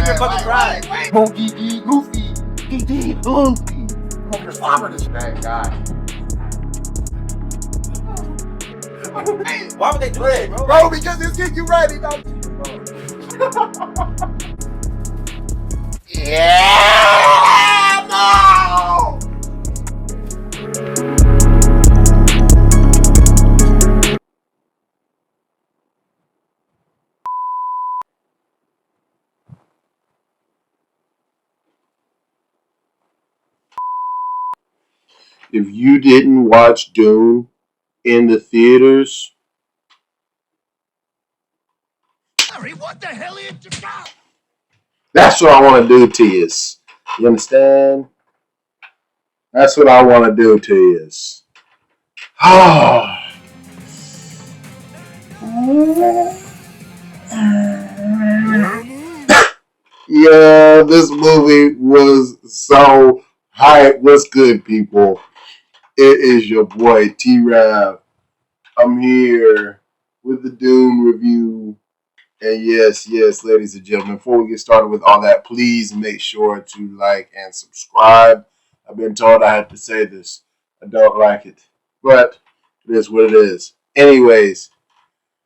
your fucking pride. Monkey D. Goofy. D. Goofy. Focus on this bad guy. Why would they do that, bro? Bro, because it's getting you ready. Yeah, no! If you didn't watch Dune in the theaters, What the hell are you doing? that's what I want to do to you. You understand? That's what I want to do to you. Yeah, this movie was so hype. What's good, people? It is your boy T-Rav. I'm here with the Dune review. And yes, ladies and gentlemen, before we get started with all that, please make sure to like and subscribe. I've been told I have to say this. I don't like it. But it is what it is. Anyways,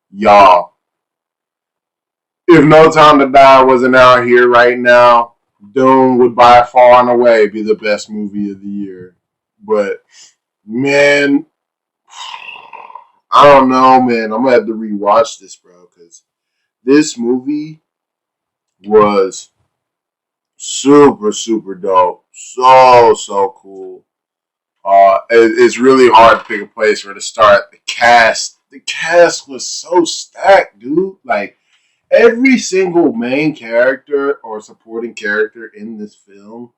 y'all, if No Time to Die wasn't out here right now, Dune would by far and away be the best movie of the year. But, man, I don't know, man. I'm going to have to rewatch this, bro, because this movie was super, super dope. So cool. It's really hard to pick a place where to start. The cast was so stacked, dude. Like, every single main character or supporting character in this film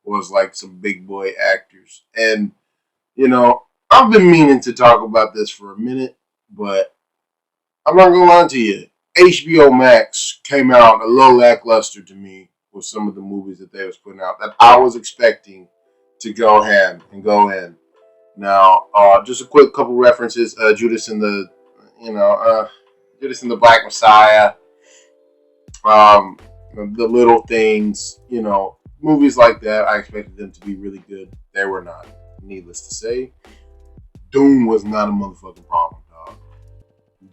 was like some big boy actors. And, you know, I've been meaning to talk about this for a minute, but I'm not going to lie to you. HBO Max came out a little lackluster to me with some of the movies that they was putting out that I was expecting to go ham and go in. Now, just a quick couple references. Judas and the Black Messiah. The Little Things. Movies like that. I expected them to be really good. They were not. Needless to say, Dune was not a motherfucking problem, dog.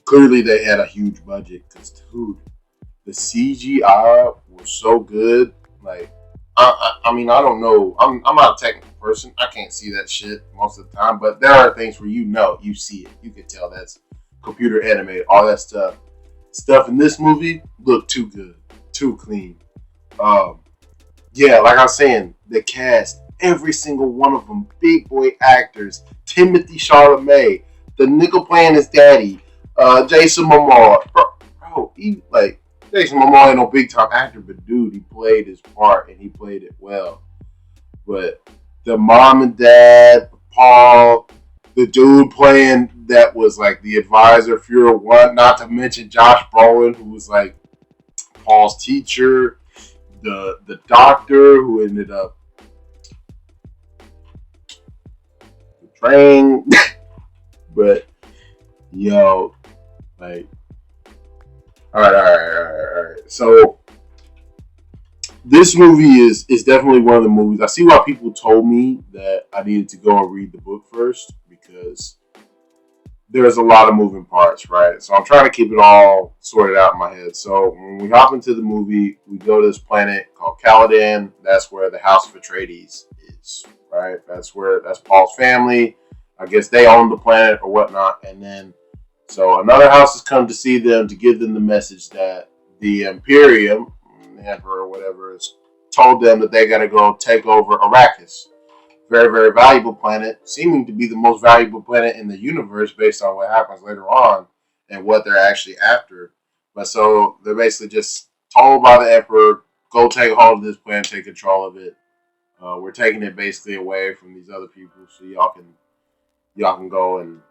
Clearly, they had a huge budget because, dude, the CGI was so good. Like, I mean, I don't know. I'm not a technical person. I can't see that shit most of the time. But there are things where you see it. You can tell that's computer animated. All that stuff. Stuff in this movie looked too good, too clean. Yeah, like I was saying, the cast, every single one of them, big boy actors. Timothy Chalamet, the nigga playing his daddy, Jason Momoa. Bro, Jason Momoa ain't no big time actor, but dude, he played his part and he played it well. But the mom and dad, Paul, the dude playing that was like the advisor, Fuhrer 1, not to mention Josh Brolin, who was like Paul's teacher, the doctor who ended up betraying. But, yo, like, all right. So this movie is definitely one of the movies. I see why people told me that I needed to go and read the book first because there's a lot of moving parts, right? So I'm trying to keep it all sorted out in my head. So when we hop into the movie, we go to this planet called Caladan. That's where the House of Atreides is, right? That's Paul's family. I guess they own the planet or whatnot, and then so another house has come to see them to give them the message that the Imperium, the Emperor or whatever, has told them that they got to go take over Arrakis. Very, very valuable planet, seeming to be the most valuable planet in the universe based on what happens later on and what they're actually after. But so they're basically just told by the Emperor, go take hold of this planet, take control of it. We're taking it basically away from these other people so y'all can go and,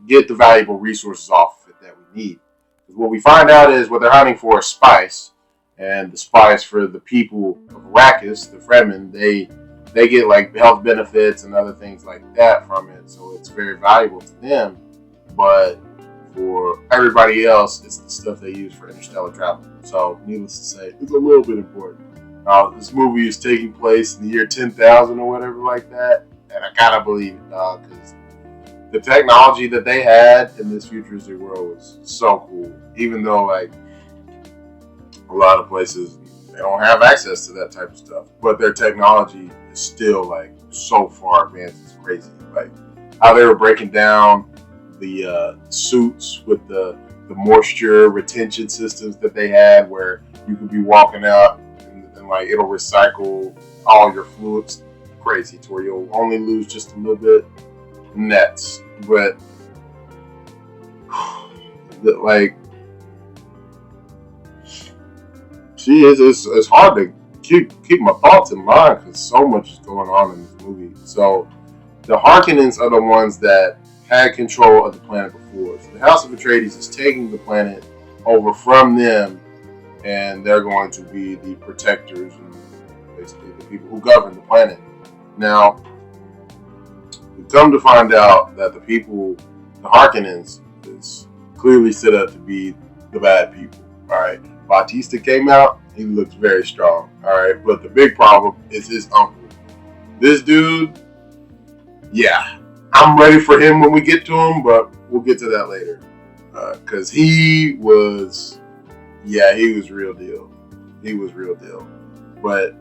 get the valuable resources off of it that we need. Because what we find out is what they're hunting for is spice. And the spice for the people of Arrakis, the Fremen, they get like health benefits and other things like that from it. So it's very valuable to them. But for everybody else, it's the stuff they use for interstellar travel. So, needless to say, it's a little bit important. This movie is taking place in the year 10,000 or whatever like that, and I gotta believe it, dog, because the technology that they had in this futuristic world was so cool. Even though, like, a lot of places they don't have access to that type of stuff, but their technology is still like so far advanced. It's crazy. Like how they were breaking down the suits with the moisture retention systems that they had, where you could be walking out and like it'll recycle all your fluids. Crazy, to where you'll only lose just a little bit. Nets, but like, it's hard to keep my thoughts in line because so much is going on in this movie. So the Harkonnens are the ones that had control of the planet before. So the House of Atreides is taking the planet over from them, and they're going to be the protectors and basically the people who govern the planet. Now, we come to find out that the people, the Harkonnens, is clearly set up to be the bad people. All right, Bautista came out; he looks very strong. All right, but the big problem is his uncle. This dude, yeah, I'm ready for him when we get to him, but we'll get to that later. Because he was real deal. He was real deal. But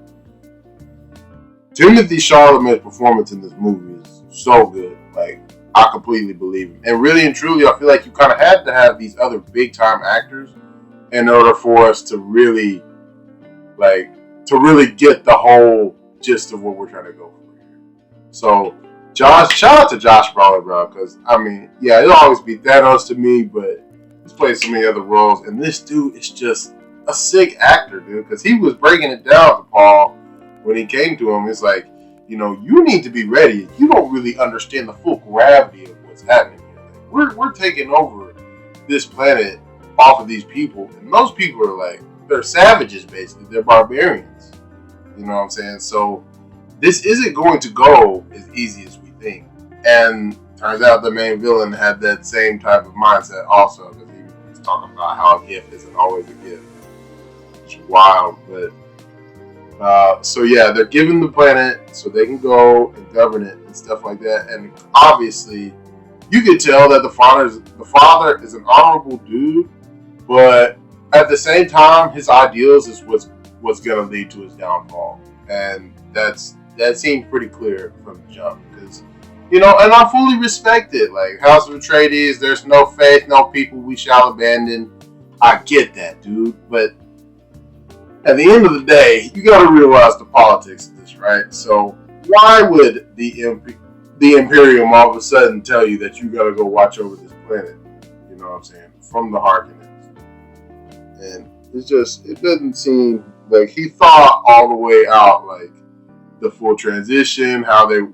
Timothy Chalamet's performance in this movie is so good. Like, I completely believe him. And really and truly, I feel like you kind of had to have these other big time actors in order for us to really get the whole gist of what we're trying to go for here. So, shout out to Josh Brolin, bro, because, I mean, yeah, it'll always be Thanos to me, but he's played so many other roles, and this dude is just a sick actor, dude, because he was breaking it down to Paul when he came to him. It's like, you know, you need to be ready. You don't really understand the full gravity of what's happening here. Like, we're taking over this planet off of these people, and those people are like, they're savages, basically. They're barbarians. You know what I'm saying? So this isn't going to go as easy as we think. And turns out the main villain had that same type of mindset also, because he was talking about how a gift isn't always a gift. It's wild, but so yeah, they're given the planet so they can go and govern it and stuff like that. And obviously, you can tell that the father is an honorable dude, but at the same time, his ideals is what's going to lead to his downfall, and that seemed pretty clear from the jump. Because, you know, and I fully respect it. Like, House of Atreides, there's no faith, no people we shall abandon. I get that, dude, but at the end of the day, you got to realize the politics of this, right? So why would the Imperium all of a sudden tell you that you got to go watch over this planet? You know what I'm saying? From the Harkonnens. And it doesn't seem like he thought all the way out, like the full transition,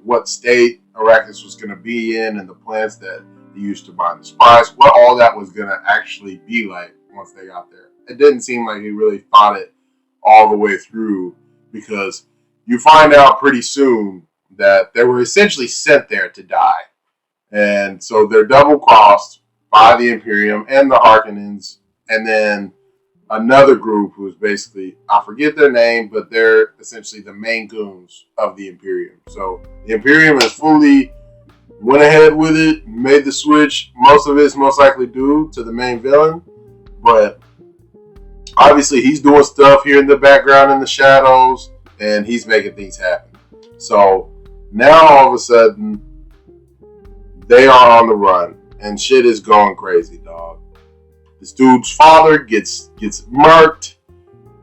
what state Arrakis was going to be in, and the plans that they used to bind the spice, what all that was going to actually be like once they got there. It didn't seem like he really thought it all the way through, because you find out pretty soon that they were essentially sent there to die. And so they're double crossed by the Imperium and the Harkonnens, and then another group who's basically, I forget their name, but they're essentially the main goons of the Imperium. So the Imperium has fully went ahead with it, made the switch. Most of it's most likely due to the main villain, but obviously he's doing stuff here in the background in the shadows, and he's making things happen. So now all of a sudden they are on the run, and shit is going crazy, dog. This dude's father gets murked,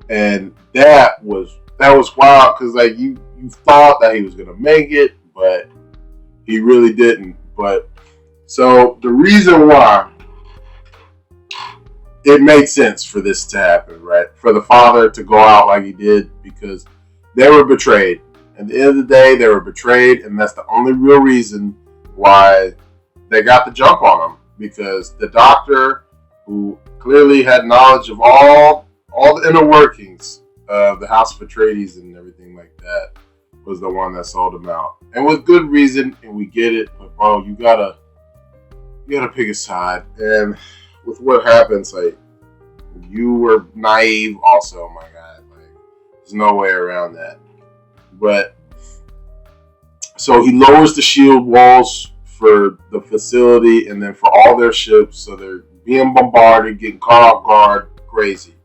and that was wild, because like you thought that he was gonna make it, but he really didn't. But so the reason why it makes sense for this to happen, right? For the father to go out like he did, because they were betrayed. At the end of the day, they were betrayed, and that's the only real reason why they got the jump on him, because the doctor, who clearly had knowledge of all the inner workings of the House of Atreides and everything like that, was the one that sold him out. And with good reason, and we get it, but bro, you gotta you gotta pick a side. And with what happens, like, you were naive also, my God. Like, there's no way around that. But so he lowers the shield walls for the facility and then for all their ships, so they're being bombarded, getting caught off guard, crazy.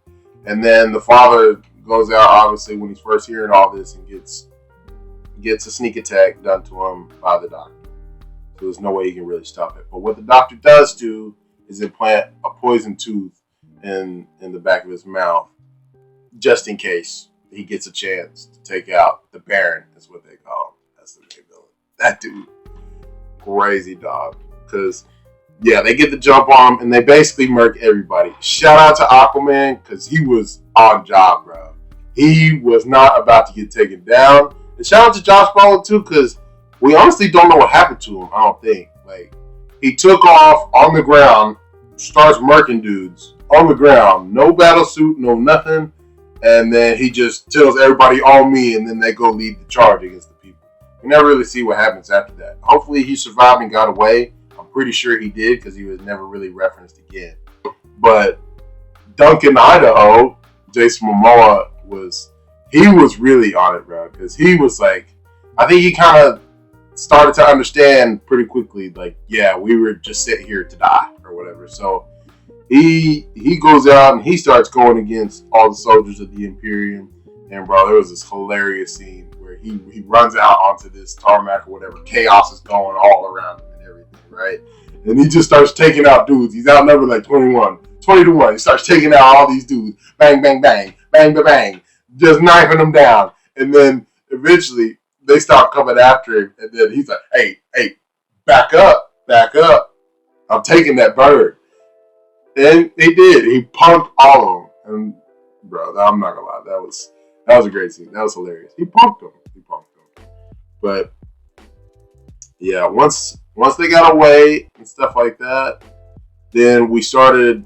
And then the father goes out, obviously, when he's first hearing all this, and gets a sneak attack done to him by the doctor. So there's no way he can really stop it. But what the doctor does do is implant a poison tooth in the back of his mouth, just in case he gets a chance to take out the Baron, is what they call him. That's the main villain. That dude, crazy dog. Because, yeah, they get the jump on him, and they basically murk everybody. Shout out to Aquaman, because he was on job, bro. He was not about to get taken down. And shout out to Josh Brolin, too, because we honestly don't know what happened to him, I don't think. Like, he took off on the ground, starts murking dudes on the ground. No battle suit, no nothing. And then he just tells everybody on me, and then they go lead the charge against the people. We never really see what happens after that. Hopefully he survived and got away. I'm pretty sure he did, because he was never really referenced again. But Duncan, Idaho, Jason Momoa, was really on it, bro. Because he was like, I think he kind of started to understand pretty quickly, like, yeah, we were just sitting here to die or whatever. So he goes out and he starts going against all the soldiers of the Imperium. And bro, there was this hilarious scene where he runs out onto this tarmac or whatever. Chaos is going all around him and everything, right? And he just starts taking out dudes. He's outnumbered like 20 to 1. He starts taking out all these dudes. Bang, bang, bang, bang, bang, bang. Just knifing them down. And then eventually they start coming after him. And then he's like, hey, back up. I'm taking that bird. And he did. He punked all of them. And bro, I'm not gonna lie, that was a great scene. That was hilarious. He punked them. But yeah, once they got away and stuff like that, then we started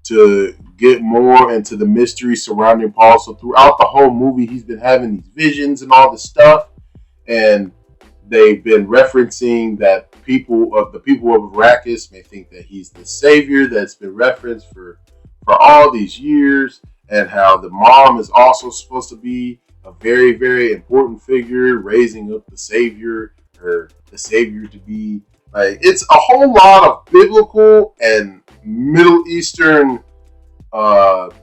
to get more into the mystery surrounding Paul. So throughout the whole movie, he's been having these visions and all this stuff, and they've been referencing that the people of Arrakis may think that he's the savior that's been referenced for all these years, and how the mom is also supposed to be a very, very important figure, raising up the savior, or the savior to be like, it's a whole lot of biblical and Middle Eastern there's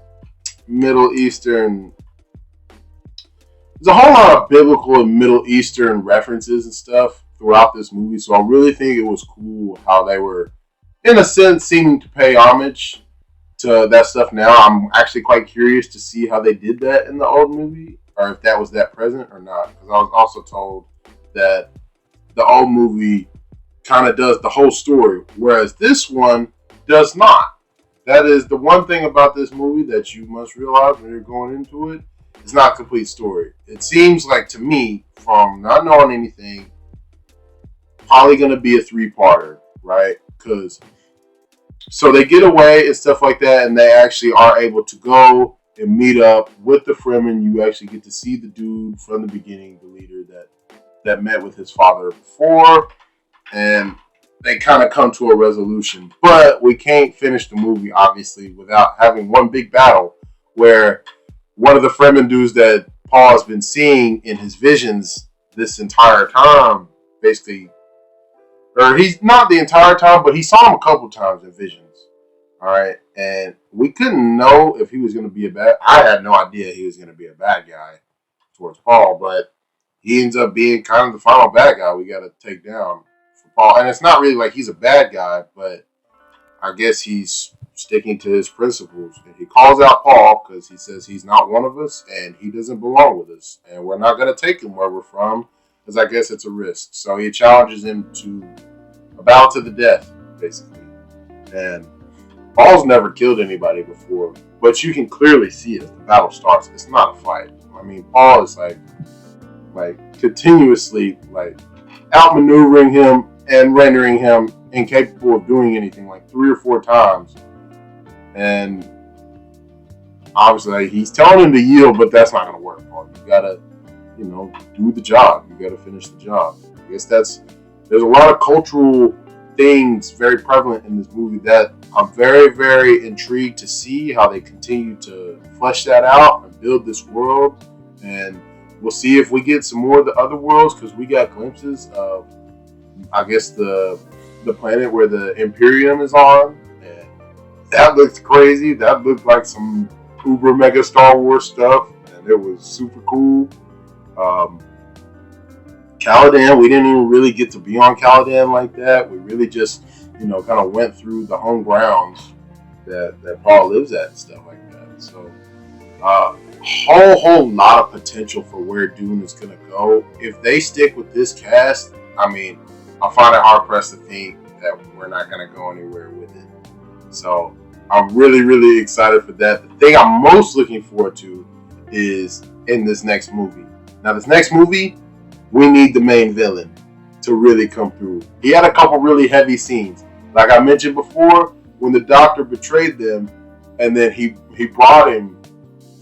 a whole lot of biblical and Middle Eastern references and stuff throughout this movie. So I really think it was cool how they were, in a sense, seeming to pay homage to that stuff now. I'm actually quite curious to see how they did that in the old movie, or if that was that present or not. Because I was also told that the old movie kind of does the whole story, whereas this one does not. That is the one thing about this movie that you must realize when you're going into it. It's not a complete story. It seems like, to me, from not knowing anything, probably going to be a 3-parter, right? Because so they get away and stuff like that, and they actually are able to go and meet up with the Fremen. You actually get to see the dude from the beginning, the leader that met with his father before, and they kind of come to a resolution. But we can't finish the movie, obviously, without having one big battle where one of the Fremen dudes that Paul has been seeing in his visions this entire time, basically, or he's not the entire time, but he saw him a couple times in visions. All right, and we couldn't know if he was going to be I had no idea he was going to be a bad guy towards Paul, but he ends up being kind of the final bad guy we got to take down for Paul. And it's not really like he's a bad guy, but I guess he's sticking to his principles. And he calls out Paul because he says he's not one of us and he doesn't belong with us. And we're not going to take him where we're from because I guess it's a risk. So he challenges him to a battle to the death, basically. And Paul's never killed anybody before, but you can clearly see it as the battle starts. It's not a fight. I mean, Paul is like continuously outmaneuvering him and rendering him incapable of doing anything 3 or 4 times. And obviously he's telling him to yield, but that's not going to work, Paul. You got to, do the job. You got to finish the job. I guess there's a lot of cultural things very prevalent in this movie that I'm very, very intrigued to see how they continue to flesh that out and build this world. And we'll see if we get some more of the other worlds, because we got glimpses of, I guess, the planet where the Imperium is on. And that looked crazy. That looked like some uber mega Star Wars stuff. And it was super cool. Caladan, we didn't even really get to be on Caladan like that. We really just, kind of went through the home grounds that Paul lives at and stuff like that. So, whole lot of potential for where Dune is going to go. If they stick with this cast, I mean, I find it hard pressed to think that we're not going to go anywhere with it. So, I'm really, really excited for that. The thing I'm most looking forward to is in this next movie. Now, this next movie, we need the main villain to really come through. He had a couple really heavy scenes. Like I mentioned before, when the doctor betrayed them, and then he brought him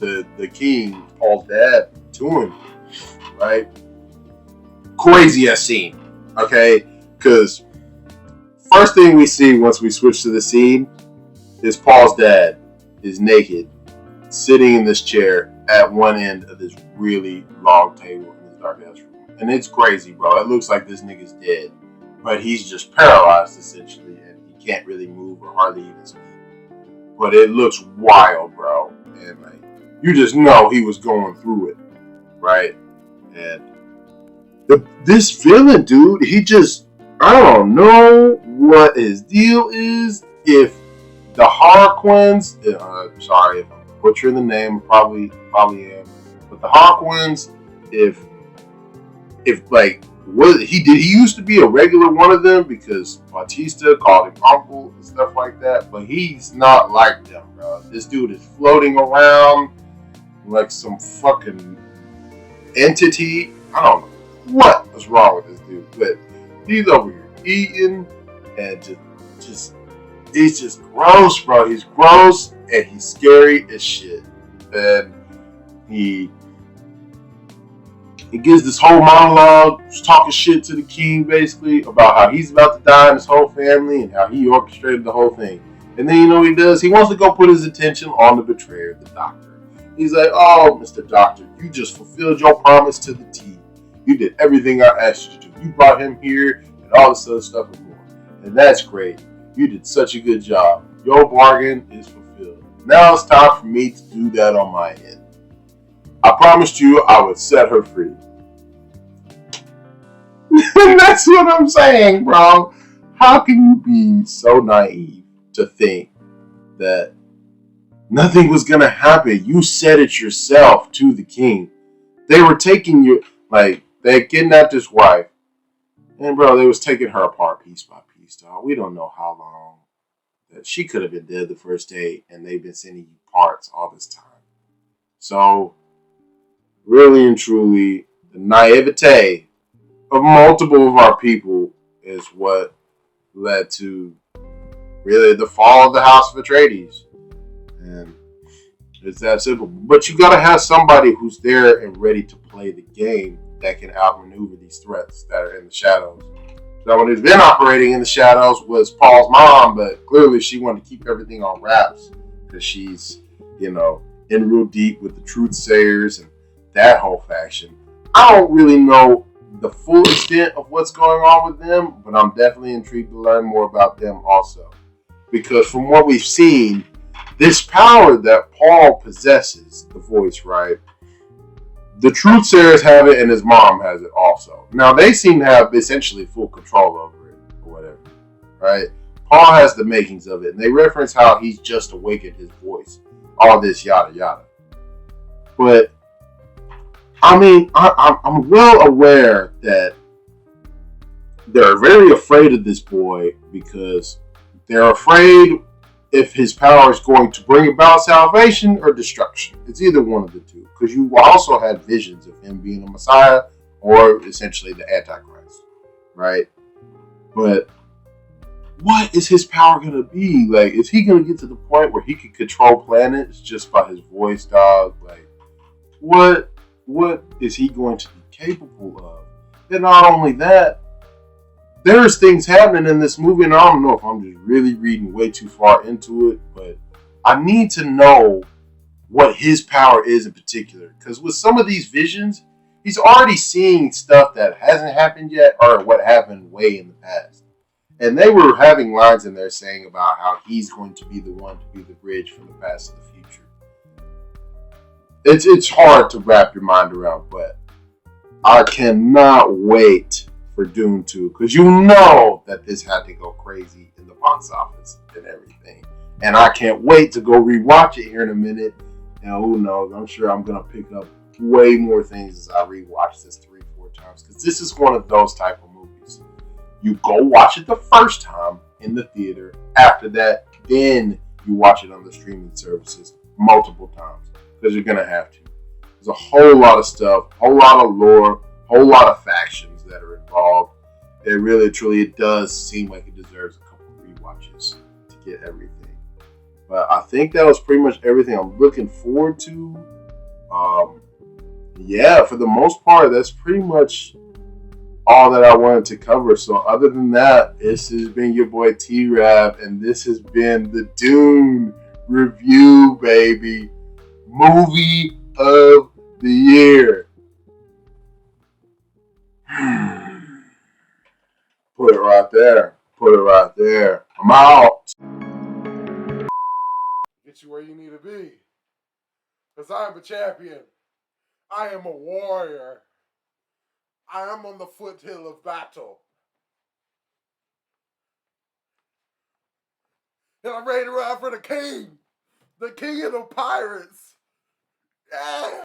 the king, Paul's dad, to him, right? Crazy ass scene, okay? Because first thing we see once we switch to the scene is Paul's dad is naked, sitting in this chair at one end of this really long table in this dark ass room. And it's crazy, bro. It looks like this nigga's dead. But he's just paralyzed, essentially. And he can't really move or hardly even speak. But it looks wild, bro. And, like, you just know he was going through it. Right? And this villain, dude, he just, I don't know what his deal is. If the Harlequins, sorry if I'm butchering the name, probably am. But the Harlequins, if like, he used to be a regular one of them, because Bautista called him uncle and stuff like that, but he's not like them, bro. This dude is floating around like some fucking entity. I don't know what was wrong with this dude, but he's over here eating and he's just gross, bro. He's gross and he's scary as shit. And he gives this whole monologue, just talking shit to the king, basically, about how he's about to die and his whole family and how he orchestrated the whole thing. And then, what he does? He wants to go put his attention on the betrayer, the doctor. He's like, oh, Mr. Doctor, you just fulfilled your promise to the T. You did everything I asked you to do. You brought him here and all this other stuff and more. And that's great. You did such a good job. Your bargain is fulfilled. Now it's time for me to do that on my end. I promised you I would set her free. That's what I'm saying, bro. How can you be so naive to think that nothing was going to happen? You said it yourself to the king. They were taking you, like, they kidnapped his wife. And, bro, they was taking her apart piece by piece, dog. We don't know how long. That she could have been dead the first day, and they've been sending you parts all this time. So, really and truly, the naivete of multiple of our people is what led to really the fall of the House of Atreides. And it's that simple. But you gotta have somebody who's there and ready to play the game that can outmaneuver these threats that are in the shadows. Someone who's been operating in the shadows was Paul's mom, but clearly she wanted to keep everything on wraps because she's, in real deep with the truth sayers and that whole faction. I don't really know the full extent of what's going on with them, but I'm definitely intrigued to learn more about them also. Because from what we've seen, this power that Paul possesses, the voice, right? The truth sayers have it and his mom has it also. Now, they seem to have essentially full control over it or whatever, right? Paul has the makings of it, and they reference how he's just awakened his voice. All this yada yada. But I mean, I'm well aware that they're very afraid of this boy because they're afraid if his power is going to bring about salvation or destruction. It's either one of the two. Because you also had visions of him being a Messiah or essentially the Antichrist, right? But what is his power going to be? Like, is he going to get to the point where he can control planets just by his voice, dog? Like, what is he going to be capable of? And not only that, there's things happening in this movie, and I don't know if I'm just really reading way too far into it, but I need to know what his power is in particular. Because with some of these visions, he's already seeing stuff that hasn't happened yet or what happened way in the past. And they were having lines in there saying about how he's going to be the one to be the bridge from the past to the future. It's hard to wrap your mind around, but I cannot wait for Dune 2 because you know that this had to go crazy in the box office and everything. And I can't wait to go rewatch it here in a minute. And who knows, I'm sure I'm going to pick up way more things as I rewatch this 3-4 times because this is one of those type of movies. You go watch it the first time in the theater. After that, then you watch it on the streaming services multiple times because you're going to have to. There's a whole lot of stuff, whole lot of lore, whole lot of factions that are involved. It really, truly, it does seem like it deserves a couple of rewatches to get everything. But I think that was pretty much everything I'm looking forward to. Yeah, for the most part, that's pretty much all that I wanted to cover. So other than that, this has been your boy T-Rav, and this has been the Dune review, baby. Movie of the year. Put it right there. Put it right there. I'm out. Get you where you need to be. Because I'm a champion. I am a warrior. I am on the foothill of battle. And I'm ready to ride for the king of the pirates. Yeah.